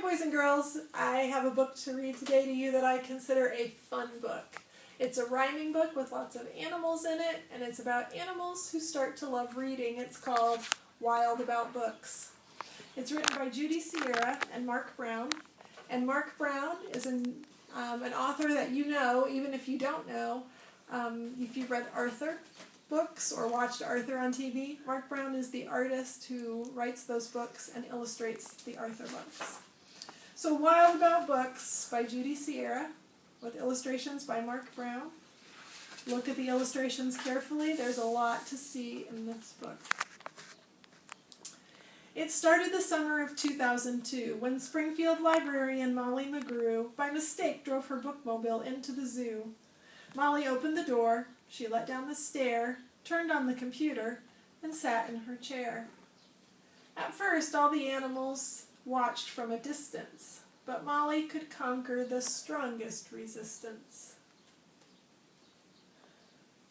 boys and girls, I have a book to read today to you that I consider a fun book. It's a rhyming book with lots of animals in it, and it's about animals who start to love reading. It's called Wild About Books. It's written by Judy Sierra and Mark Brown, and Mark Brown is an author that you know, even if you don't know. If you've read Arthur books or watched Arthur on TV, Mark Brown is the artist who writes those books and illustrates the Arthur books. So Wild About Books by Judy Sierra with illustrations by Mark Brown. Look at the illustrations carefully. There's a lot to see in this book. It started the summer of 2002 when Springfield librarian Molly McGrew by mistake drove her bookmobile into the zoo. Molly opened the door, she let down the stair, turned on the computer, and sat in her chair. At first, all the animals watched from a distance, but Molly could conquer the strongest resistance.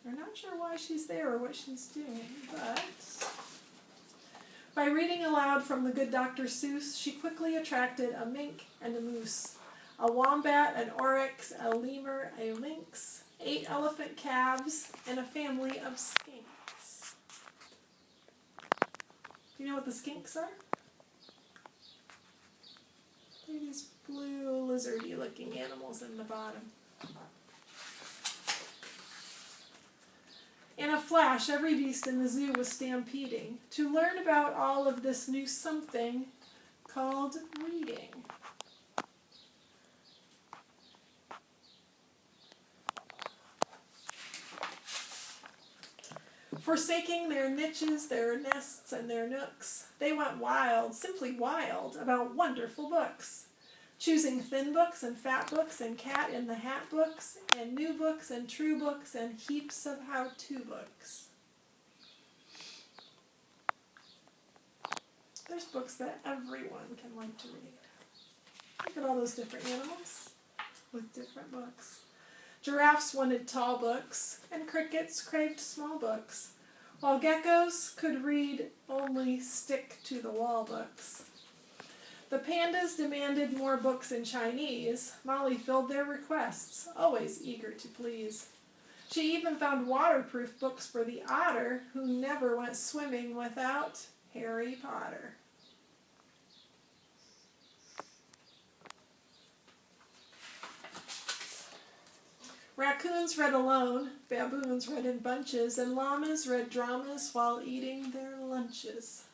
They're not sure why she's there or what she's doing, but by reading aloud from the good Dr. Seuss, she quickly attracted a mink and a moose, a wombat, an oryx, a lemur, a lynx, 8 elephant calves, and a family of skinks. Do you know what the skinks are? They're these blue lizardy looking animals in the bottom. In a flash, every beast in the zoo was stampeding to learn about all of this new something called reading. Forsaking their niches, their nests, and their nooks, they went wild, simply wild, about wonderful books, choosing thin books and fat books and cat in the hat books and new books and true books and heaps of how-to books. There's books that everyone can like to read. Look at all those different animals with different books. Giraffes wanted tall books, and crickets craved small books, while geckos could read only stick-to-the-wall books. The pandas demanded more books in Chinese. Molly filled their requests, always eager to please. She even found waterproof books for the otter, who never went swimming without Harry Potter. Raccoons read alone, baboons read in bunches, and llamas read dramas while eating their lunches.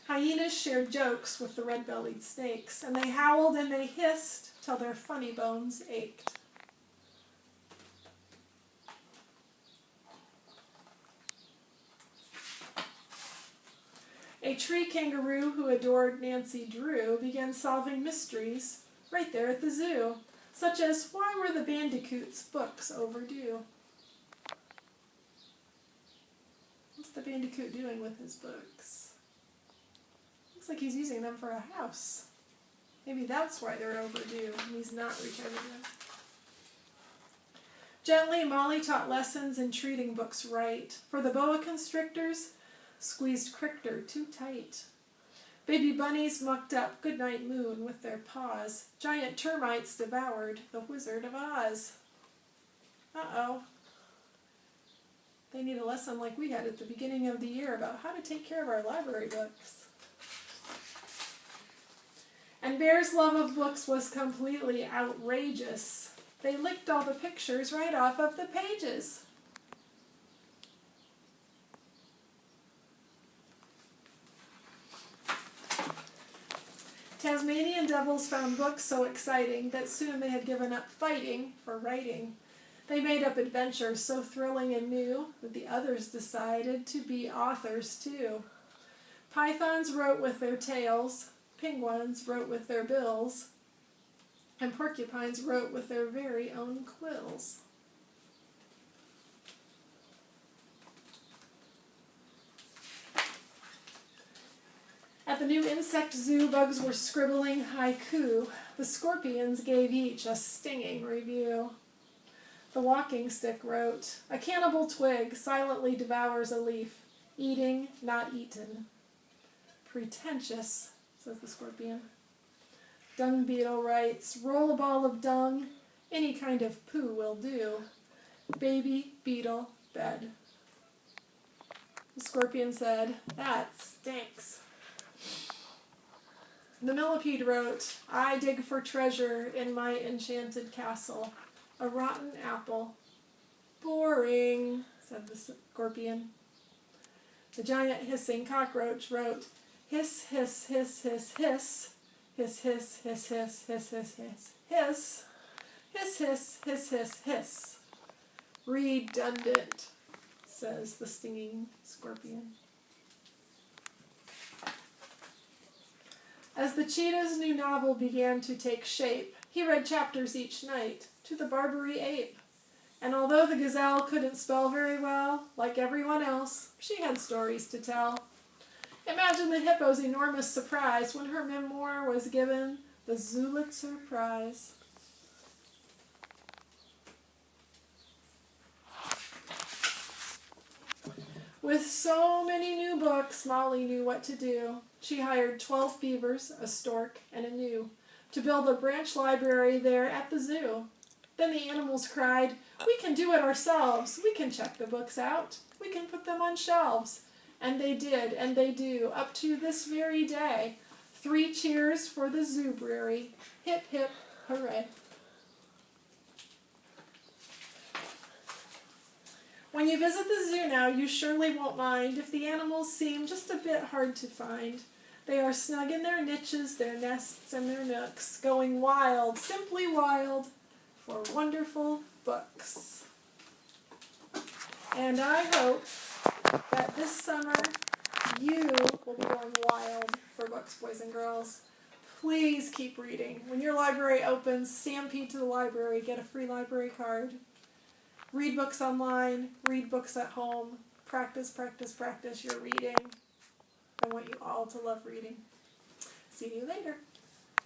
Hyenas shared jokes with the red-bellied snakes, and they howled and they hissed till their funny bones ached. A tree kangaroo who adored Nancy Drew began solving mysteries right there at the zoo, such as why were the bandicoots' books overdue? What's the bandicoot doing with his books? Looks like he's using them for a house. Maybe that's why they're overdue and he's not returned them. Gently, Molly taught lessons in treating books right. For the boa constrictors, squeezed Crichter too tight. Baby bunnies mucked up Goodnight Moon with their paws. Giant termites devoured the Wizard of Oz. Uh-oh. They need a lesson like we had at the beginning of the year about how to take care of our library books. And Bear's love of books was completely outrageous. They licked all the pictures right off of the pages. Tasmanian devils found books so exciting that soon they had given up fighting for writing. They made up adventures so thrilling and new that the others decided to be authors too. Pythons wrote with their tails, penguins wrote with their bills, and porcupines wrote with their very own quills. At the new insect zoo, bugs were scribbling haiku. The scorpions gave each a stinging review. The walking stick wrote, "A cannibal twig silently devours a leaf, eating, not eaten." "Pretentious," says the scorpion. Dung beetle writes, "Roll a ball of dung, any kind of poo will do. Baby beetle bed." The scorpion said, "That stinks." The millipede wrote, "I dig for treasure in my enchanted castle. A rotten apple." "Boring," said the scorpion. The giant hissing cockroach wrote, "Hiss, hiss, hiss, hiss, hiss. Hiss, hiss, hiss, hiss, hiss, hiss, hiss, hiss. Hiss, hiss, hiss, hiss, hiss." "Redundant," says the stinging scorpion. As the cheetah's new novel began to take shape, he read chapters each night to the Barbary ape. And although the gazelle couldn't spell very well, like everyone else, she had stories to tell. Imagine the hippo's enormous surprise when her memoir was given the Zulitzer Prize. With so many new books, Molly knew what to do. She hired 12 beavers, a stork, and a gnu to build a branch library there at the zoo. Then the animals cried, "We can do it ourselves. We can check the books out. We can put them on shelves." And they did, and they do, up to this very day. 3 cheers for the Zoobrary. Hip, hip, hooray. When you visit the zoo now, you surely won't mind if the animals seem just a bit hard to find. They are snug in their niches, their nests, and their nooks, going wild, simply wild, for wonderful books. And I hope that this summer you will be going wild for books, boys and girls. Please keep reading. When your library opens, stampede to the library, get a free library card. Read books online, read books at home. Practice, practice, practice your reading. I want you all to love reading. See you later.